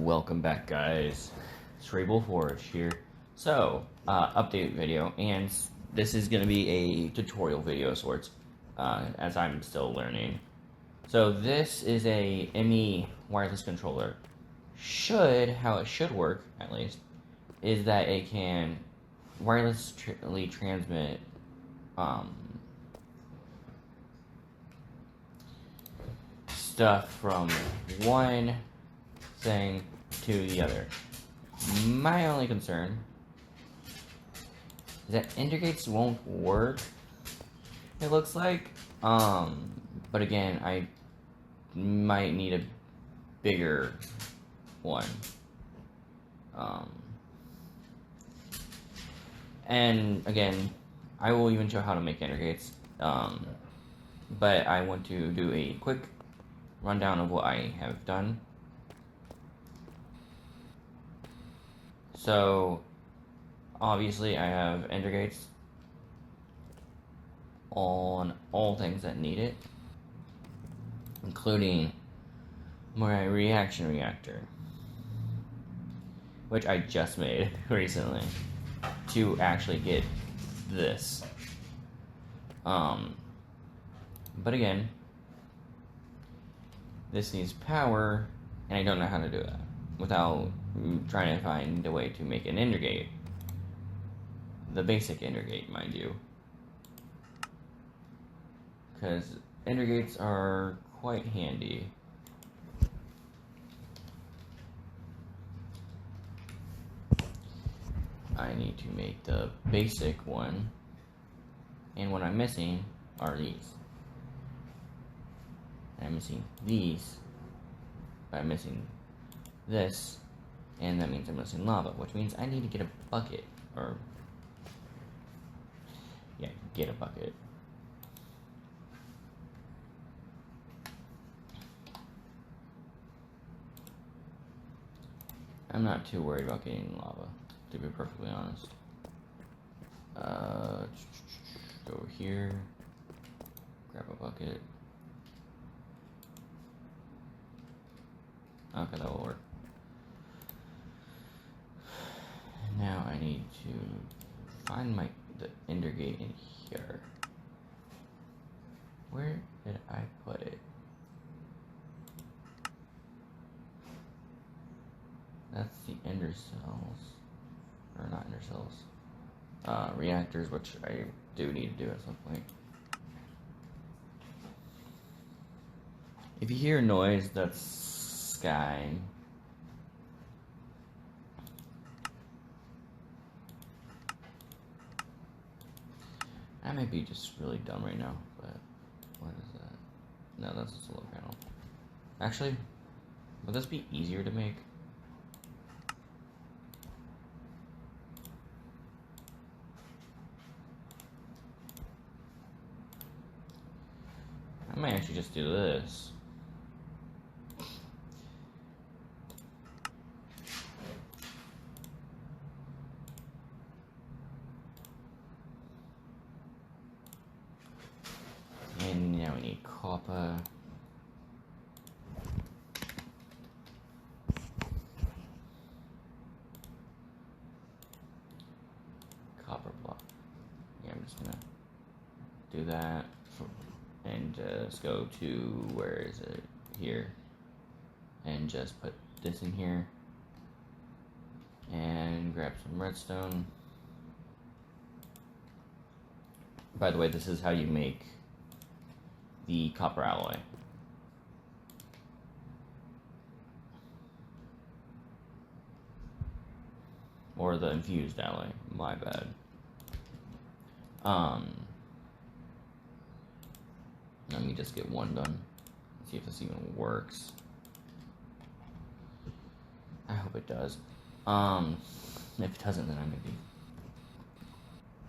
Welcome back, guys. It's Rabel Forge here. So, update video, and this is going to be a tutorial video of sorts, as I'm still learning. So this is a ME wireless controller. How it should work, at least, is that it can wirelessly transmit, stuff from one thing to the other. My only concern is that intergates won't work, it looks like. But again, I might need a bigger one. And again, I will even show how to make intergates. But I want to do a quick rundown of what I have done. So, obviously I have intergates on all things that need it, including my reaction reactor, which I just made recently to actually get this. But again, this needs power, and I don't know how to do that without trying to find a way to make an intergate. The basic intergate, mind you. Because intergates are quite handy. I need to make the basic one, and what I'm missing are these. I'm missing these, but I'm missing this, and that means I'm missing lava, which means I need to get a bucket, or, yeah, get a bucket. I'm not too worried about getting lava, to be perfectly honest. Go over here, grab a bucket. Okay, that will work. Now I need to find the intergate in here. Where did I put it? That's the ender cells, or not ender cells. Reactors, which I do need to do at some point. If you hear noise, that's Sky. I might be just really dumb right now, but what is that? No, that's a solar panel. Actually, would this be easier to make? I might actually just do this. And now we need copper. Copper block. Yeah, I'm just gonna do that. And just go to, where is it? Here. And just put this in here. And grab some redstone. By the way, this is how you make the copper alloy. Or the infused alloy, my bad. Let me just get one done. See if this even works. I hope it does. If it doesn't, then I'm gonna be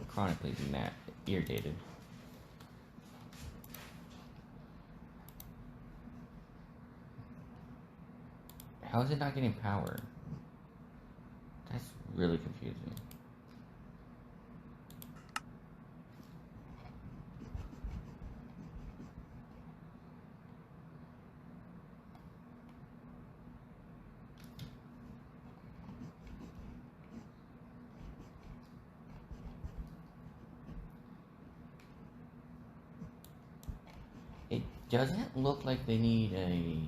chronically irritated. How is it not getting power? That's really confusing. doesn't look like they need a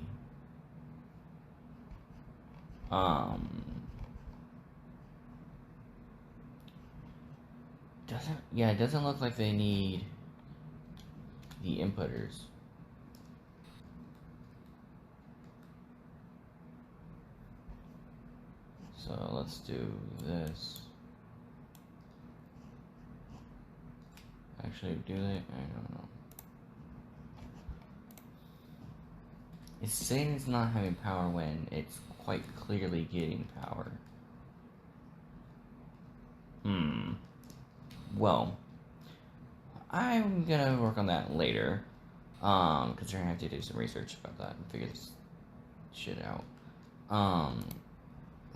it doesn't look like they need the inputters. So let's do this. Actually, do they? I don't know. It's saying it's not having power when it's quite clearly getting power. Well, I'm gonna work on that later. Because we're gonna have to do some research about that and figure this shit out.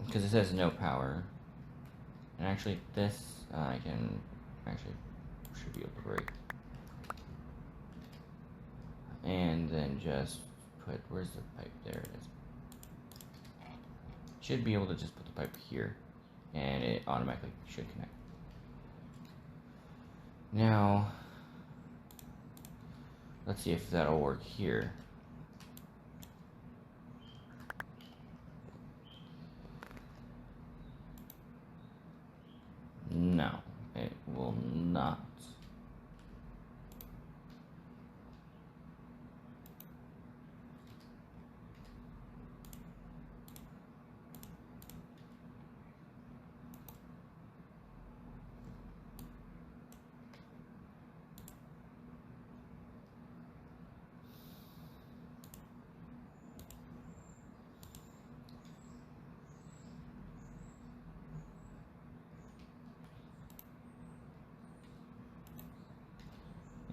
Because it says no power. And actually, this, I can, actually, should be able to break. And then just put, where's the pipe? There it is. Should be able to just put the pipe here. And it automatically should connect. Now, let's see if that'll work here. No, it will not.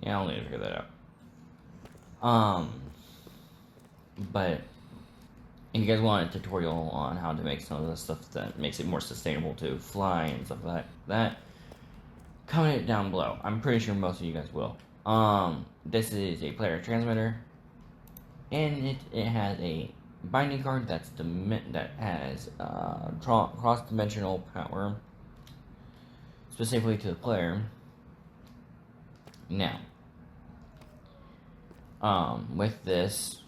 Yeah, I'll need to figure that out. But if you guys want a tutorial on how to make some of the stuff that makes it more sustainable to fly and stuff like that, comment it down below. I'm pretty sure most of you guys will. This is a player transmitter, and it has a binding card that has cross-dimensional power, specifically to the player. Now, with this,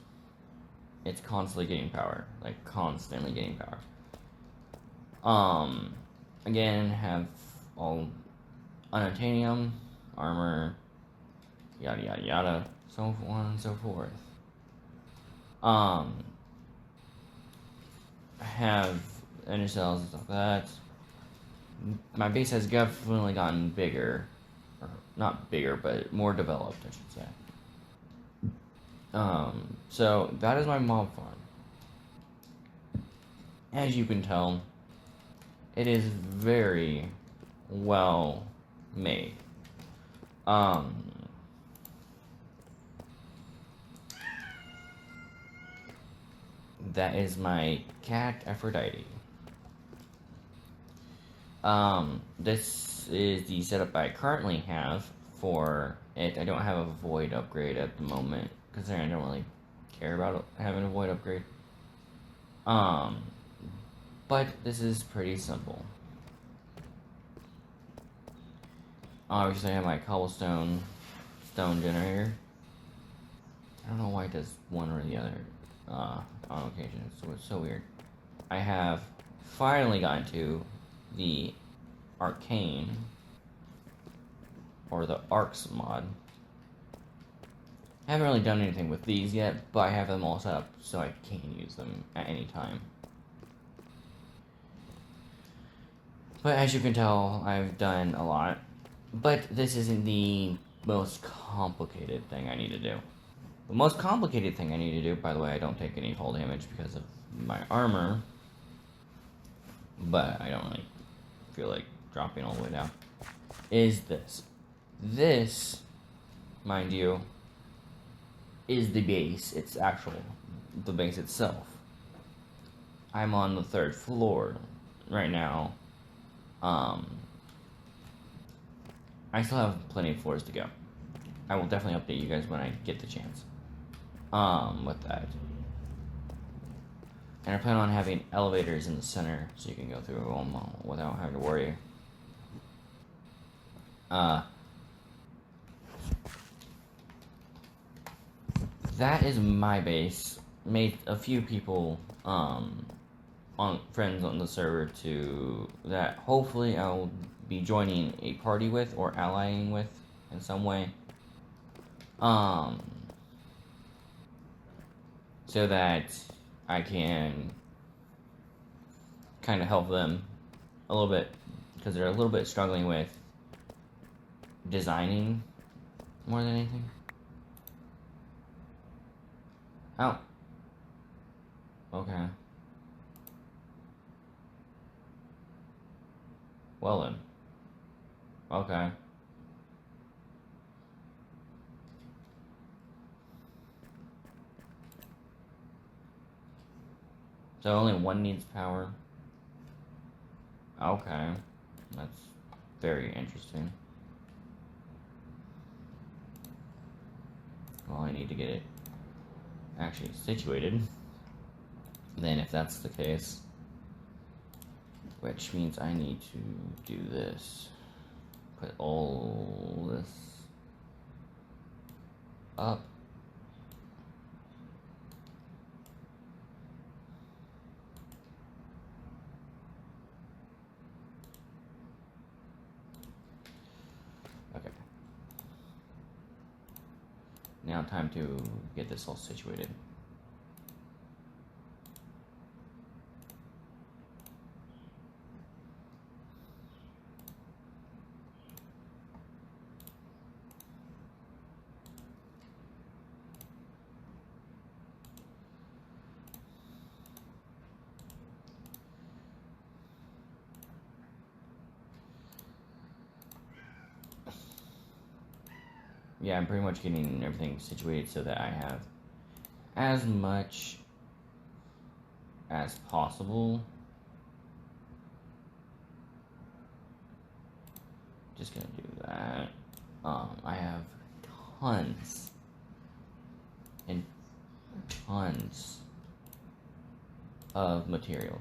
it's constantly getting power, like constantly getting power. Again, have all unobtainium, armor, yada yada yada, so on and so forth. Have energy cells and stuff like that. My base has definitely gotten bigger. Or not bigger, but more developed, I should say. So that is my mob farm. As you can tell, it is very well made. That is my cat Aphrodite. This is the setup I currently have for it. I don't have a void upgrade at the moment, considering I don't really care about having a void upgrade. But this is pretty simple. Obviously I have my cobblestone stone generator. I don't know why it does one or the other on occasion, so it's so weird. I have finally gotten to the Arcane, or the Arcs mod. I haven't really done anything with these yet, but I have them all set up so I can use them at any time. But as you can tell, I've done a lot. But this isn't the most complicated thing I need to do. The most complicated thing I need to do, by the way, I don't take any fall damage because of my armor. But I don't really feel like dropping all the way down. Is this. This, mind you, is the base. It's the base itself. I'm on the 3rd floor right now. I still have plenty of floors to go. I will definitely update you guys when I get the chance. With that. And I plan on having elevators in the center so you can go through them without having to worry. that is my base. Made a few people, on friends on the server that hopefully I'll be joining a party with or allying with in some way. So that I can kind of help them a little bit, because they're a little bit struggling with designing more than anything. Oh. Okay. Well then. Okay. So only one needs power. Okay. That's very interesting. Well, I need to get it actually situated. Then if that's the case, which means I need to do this. Put all this up. Okay. Now time to get this all situated. Yeah, I'm pretty much getting everything situated so that I have as much as possible. Just gonna do that. I have tons and tons of materials.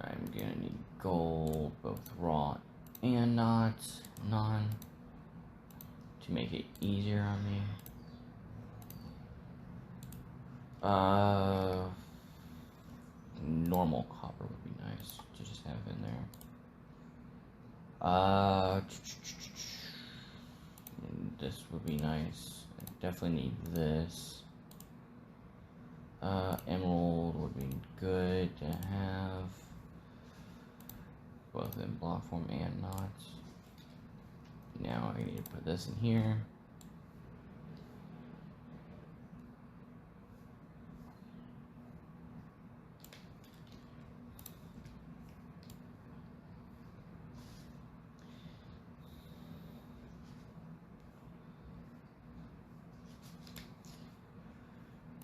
I'm gonna need gold, both raw and non, to make it easier on me. Normal copper would be nice to just have in there. This would be nice. I definitely need this. Emerald would be good to have, both in block form and not. Now I need to put this in here.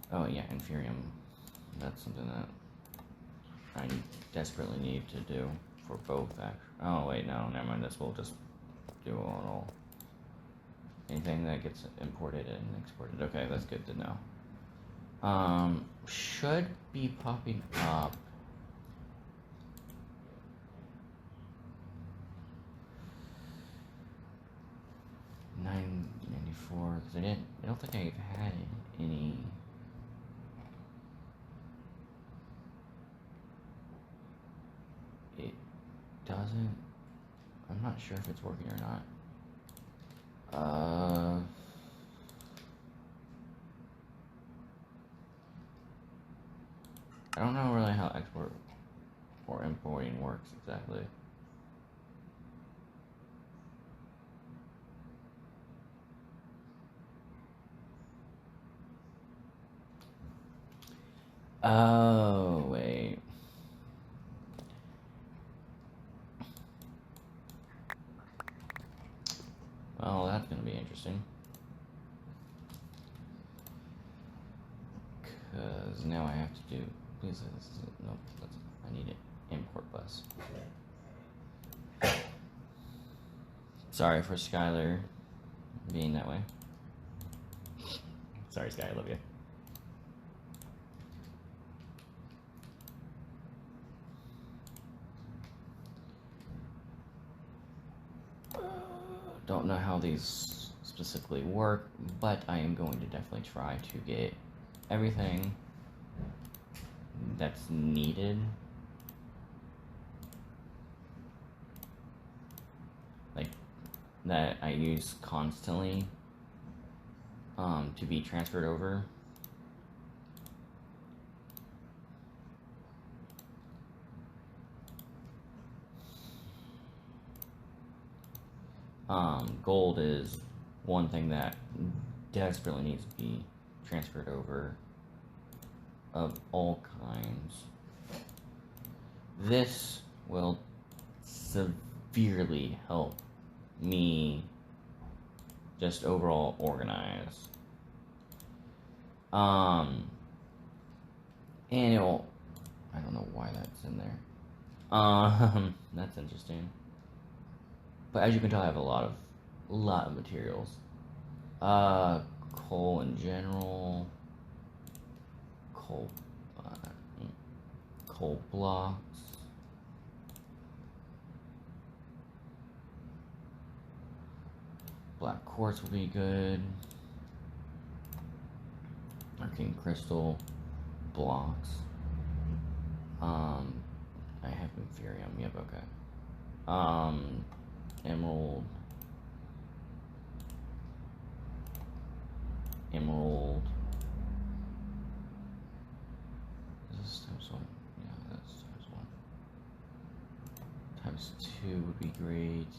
Oh yeah, Inferium. That's something that I desperately need to do for both. Oh wait, no, never mind. This will just do it all. Anything that gets imported and exported. Okay, that's good to know. Should be popping up. $9.94, because I don't think I've had any. It doesn't. I'm not sure if it's working or not. I don't know really how export or importing works exactly. Oh, wait. Well, that's gonna be interesting. Because now I have to do. Please, nope, I need an import bus. Sorry for Skylar being that way. Sorry, Sky, I love you. don't know how these specifically work, but I am going to definitely try to get everything that's needed. Like, that I use constantly to be transferred over. Gold is one thing that desperately needs to be transferred over of all kinds. This will severely help me just overall organize. And it'll, I don't know why that's in there. That's interesting. But as you can tell, I have a lot of materials. Coal in general, coal blocks. Black quartz will be good. Arcane crystal blocks. I have Inferium. Yep. Okay. Emerald. Is this times 1? Yeah, that's times 1. Times 2 would be great.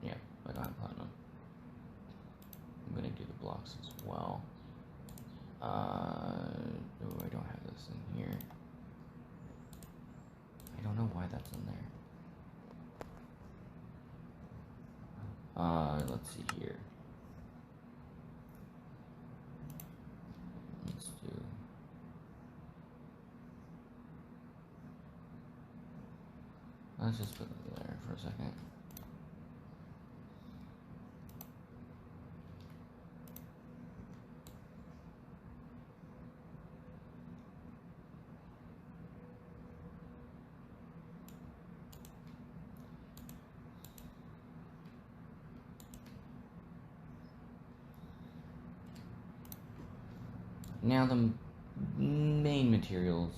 Yeah, I got platinum. I'm gonna do the blocks as well. Oh, I don't have this in here. I don't know why that's in there. Let's see here. Let's just put it there for a second. Now the main materials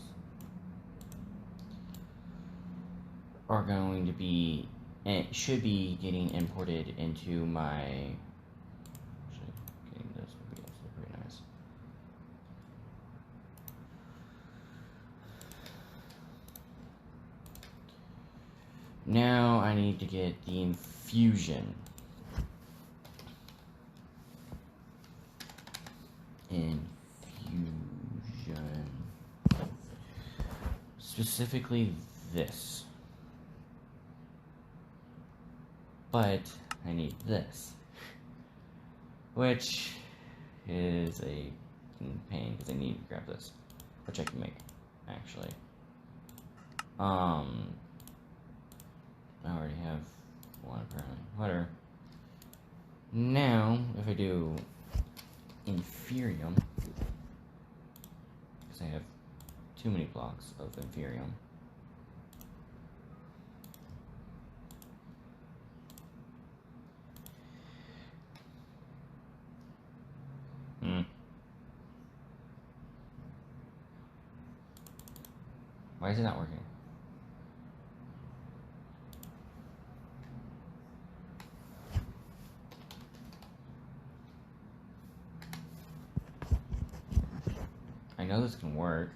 are going to be, and should be getting imported into my, actually getting this would be also pretty nice. Now I need to get the infusion. Specifically this. But I need this. Which is a pain because I need to grab this. Which I can make, actually. I already have one apparently. Whatever. Now, if I do Inferium, because I have too many blocks of Inferium. Why is it not working? I know this can work.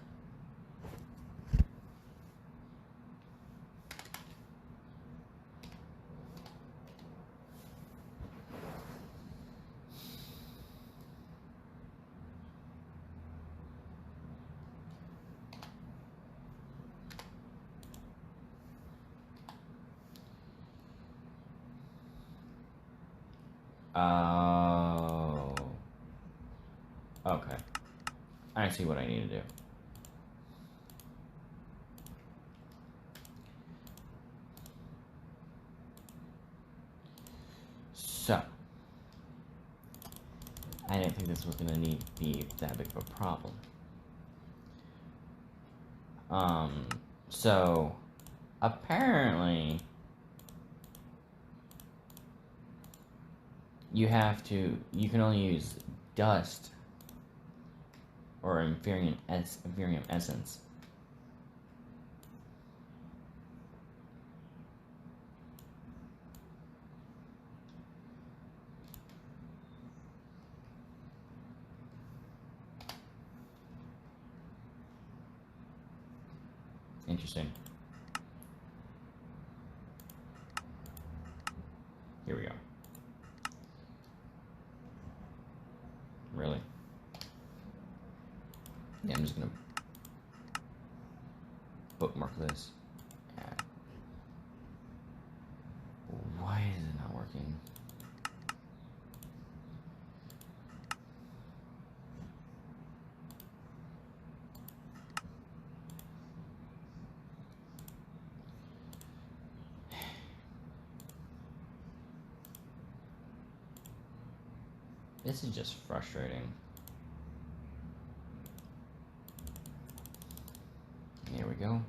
Oh. Okay. I see what I need to do. So. I didn't think this was going to need to be that big of a problem. So, apparently, you can only use dust or Inferium Essence. Interesting. Here we go. Really? Yeah, I'm just gonna bookmark this. Why is it not working? This is just frustrating. Here we go.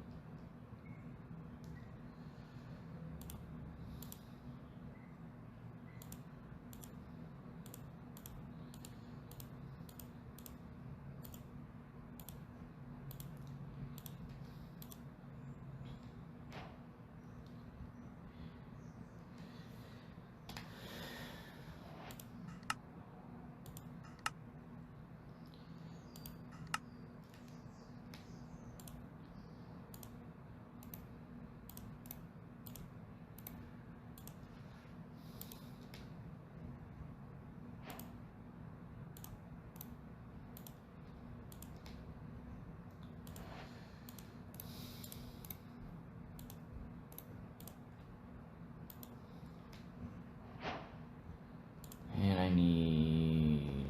And I need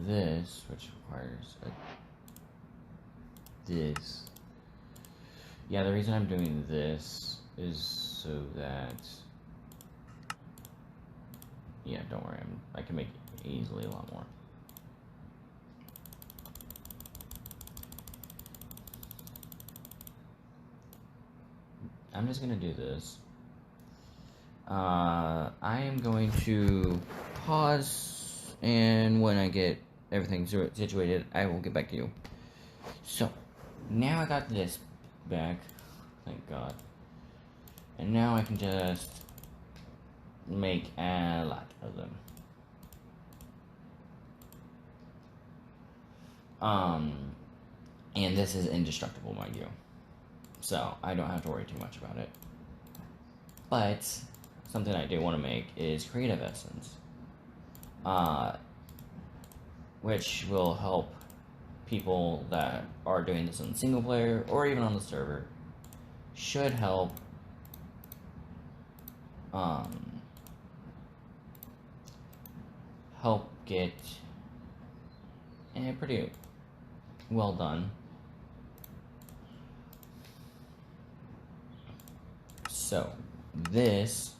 this, which requires this. Yeah, the reason I'm doing this is so that, yeah, don't worry, I can make it easily a lot more. I'm just gonna do this. I am going to pause, and when I get everything situated, I will get back to you. So, now I got this back, thank God. And now I can just make a lot of them. And this is indestructible, mind you. So, I don't have to worry too much about it. But, something I do want to make is Creative Essence. Which will help people that are doing this in single player or even on the server. Should help get pretty well done. So this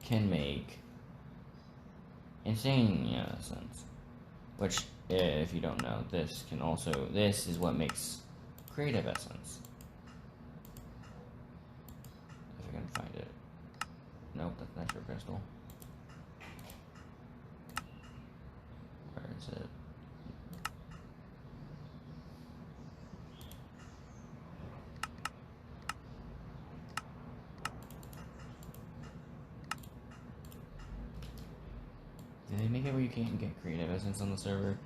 can make Insane Essence, which, if you don't know, this is what makes Creative Essence. If I can find it. Nope, that's Nitro Crystal. Where is it? Did they make it where you can't get Creative Essence on the server?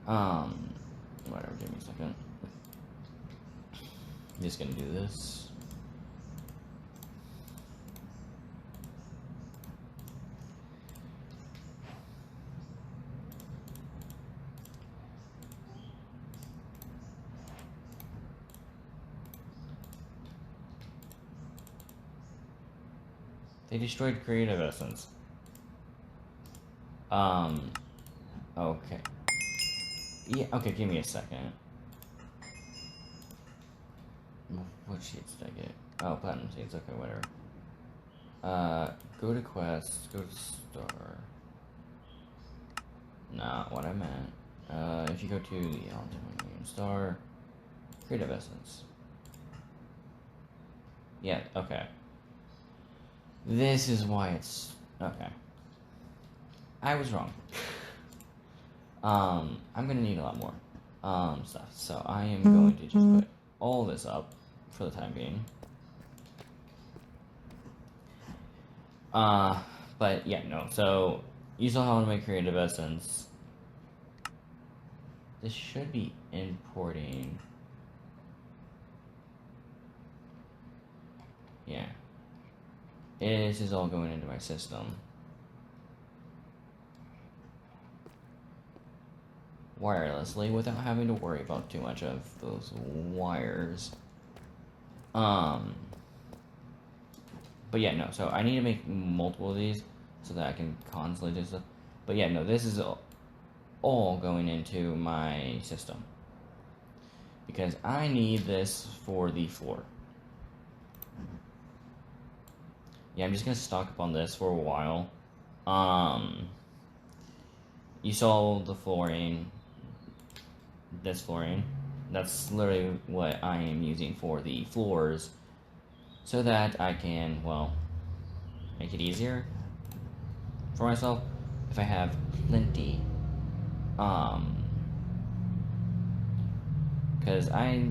Whatever, give me a second. I'm just gonna do this. They destroyed Creative Essence. Okay. Yeah, okay, give me a second. What sheets did I get? Oh, Platinum Seeds, okay, whatever. Go to Quest, go to Star. Not what I meant. If you go to the Ultimate Star, Creative Essence. Yeah, okay. This is why it's Okay. I was wrong. I'm gonna need a lot more stuff. So I am going to just put all this up for the time being. But yeah, no. So you saw how to make Creative Essence. This should be importing. Yeah. This is all going into my system. Wirelessly without having to worry about too much of those wires. But yeah, no, so I need to make multiple of these so that I can constantly do stuff. But yeah, no, this is all going into my system. Because I need this for the floor. Yeah, I'm just gonna stock up on this for a while. You saw the flooring. This flooring. That's literally what I am using for the floors. So that I can, well, make it easier for myself if I have plenty. Because I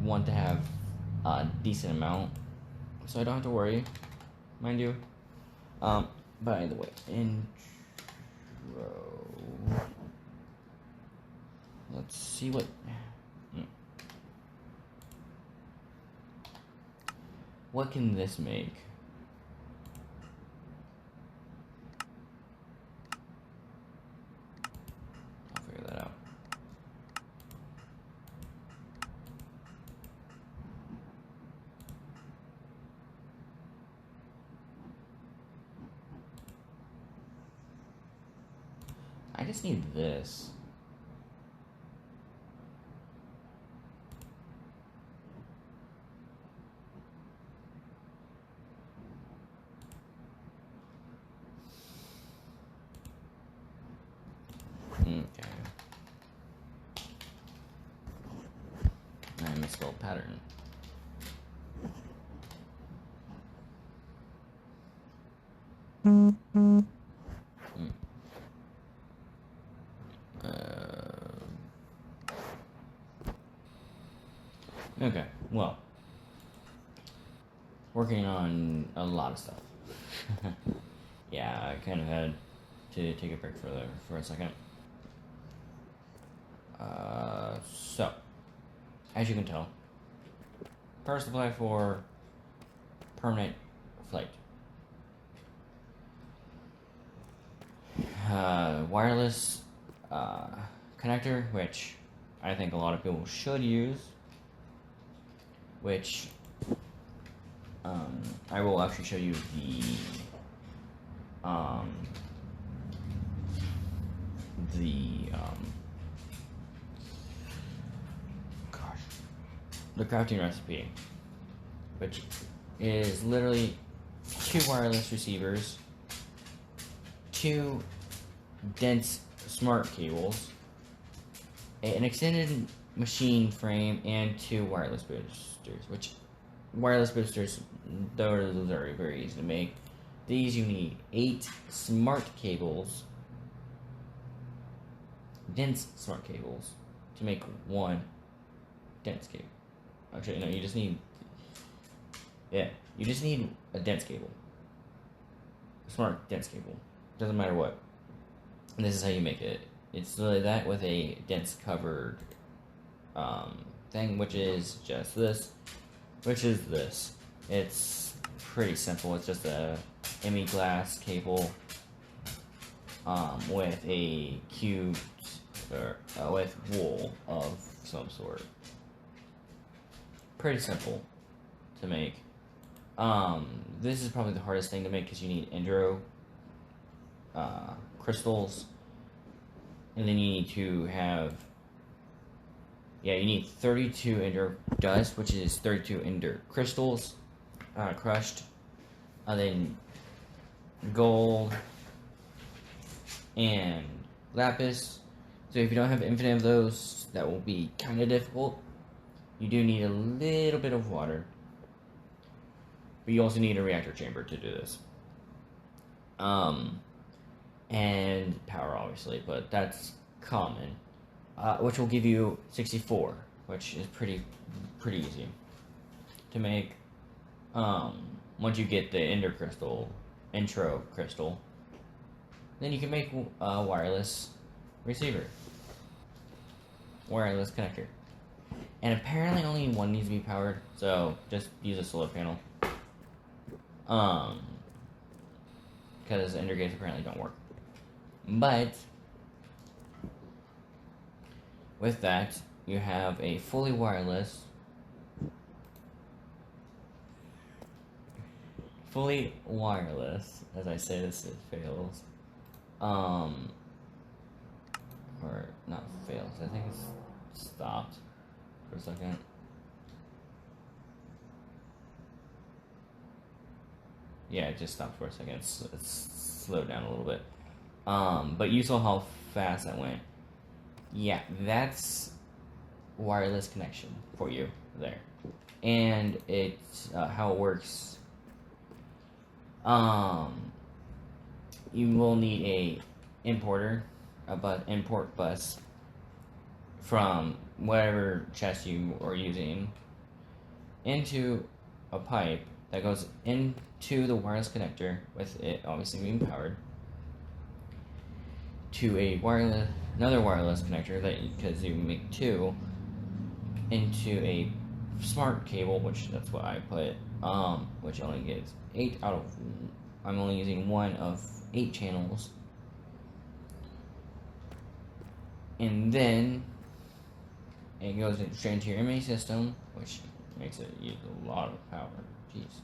want to have a decent amount so I don't have to worry, mind you. By the way, intro. Let's see what. What can this make? I'll figure that out. I just need this. Okay. I misspelled pattern. Okay, well, working on a lot of stuff. Yeah, I kind of had to take a break for a second. So, as you can tell, power supply for permanent flight. Wireless connector, which I think a lot of people should use, which I will actually show you the crafting recipe, which is literally 2 wireless receivers, 2 dense smart cables, an extended machine frame, and 2 wireless boosters, which wireless boosters, those are very easy to make. These you need 8 smart cables, dense smart cables, to make 1 dense cable. Actually, no, you just need a dense cable. A smart dense cable. Doesn't matter what. And this is how you make it. It's literally that with a dense covered thing, which is just this. Which is this. It's pretty simple. It's just a ME glass cable with a cubed or with wool of some sort. Pretty simple to make. This is probably the hardest thing to make because you need Enduro crystals, and then you need to have, you need 32 Ender dust, which is 32 Ender crystals crushed, and then gold and lapis. So if you don't have infinite of those, that will be kind of difficult. You do need a little bit of water, but you also need a reactor chamber to do this. and power obviously, but that's common. Which will give you 64, which is pretty easy to make. Once you get the intro crystal, then you can make a wireless receiver, wireless connector. And apparently only one needs to be powered, so just use a solar panel. Because ender gates apparently don't work. But with that, you have a fully wireless, as I say this, it fails. Or not fails, I think it's stopped for a second. Yeah, it just stopped for a second. It's slowed down a little bit. But you saw how fast that went. Yeah, that's wireless connection for you there. And it's how it works. You will need a import bus from whatever chest you are using into a pipe that goes into the wireless connector, with it obviously being powered, to another wireless connector that, because you make two, into a smart cable, which that's what I put, which only gives 8 out of. I'm only using 1 of 8 channels, and then it goes straight into your MA system, which makes it use a lot of power. Jeez.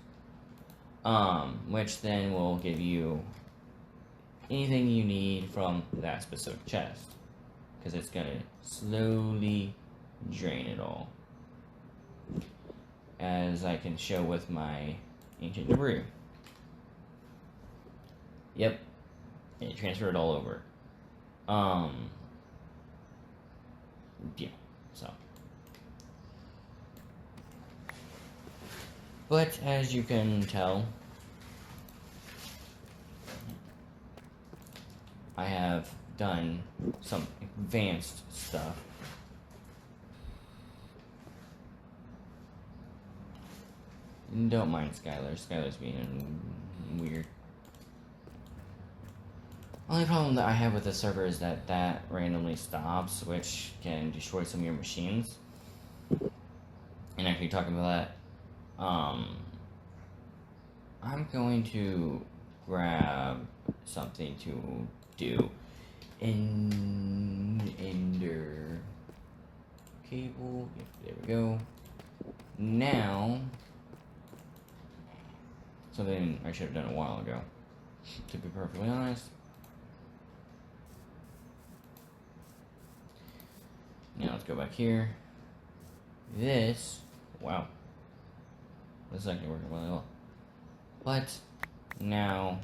Which then will give you anything you need from that specific chest, because it's gonna slowly drain it all, as I can show with my ancient debris. Yep, it transferred all over. Yeah, so. But as you can tell, I have done some advanced stuff. Don't mind Skylar. Skylar's being weird. Only problem that I have with the server is that randomly stops, which can destroy some of your machines. And actually talking about that, I'm going to grab something to do. Ender cable. Yep, there we go. Now, something I should have done a while ago, to be perfectly honest. Now let's go back here. This, wow, this is actually working really well. But now,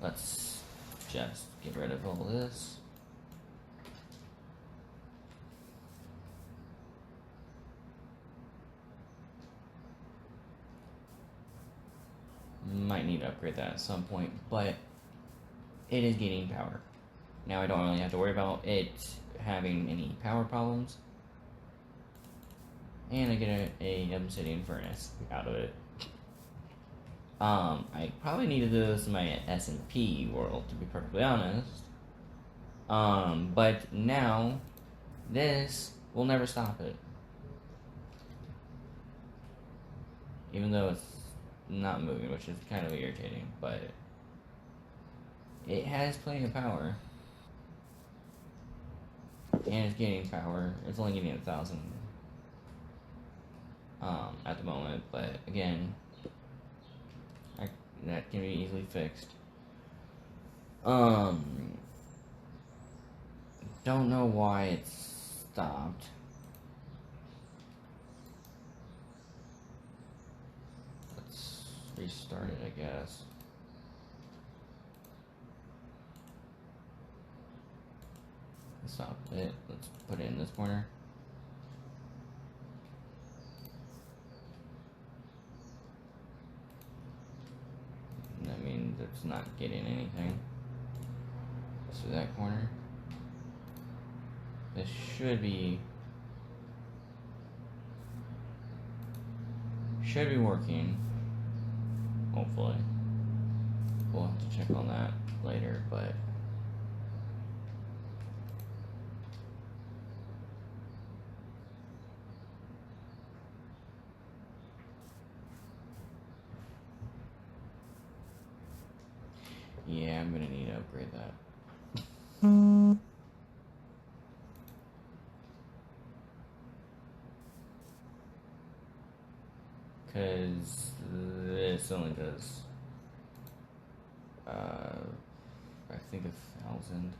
let's just get rid of all this. Might need to upgrade that at some point, but it is getting power. Now I don't really have to worry about it having any power problems. And I get a obsidian furnace out of it. I probably need to do this in my SMP world, to be perfectly honest. But now, this will never stop it. Even though it's not moving, which is kind of irritating, but it has plenty of power. And it's getting power. It's only getting 1,000 at the moment, but again, that can be easily fixed. Don't know why it stopped. Let's restart it, I guess. Stop it. Let's put it in this corner. That means that it's not getting anything. So that corner. This should be working. Hopefully. We'll have to check on that later, but yeah, I'm gonna need to upgrade that. Because this only does, I think 1,000.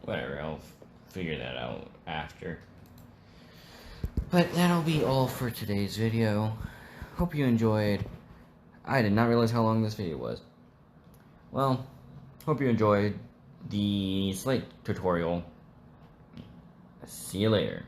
Whatever, I'll figure that out after. But that'll be all for today's video. Hope you enjoyed. I did not realize how long this video was. Well, hope you enjoyed the Slate tutorial. See you later.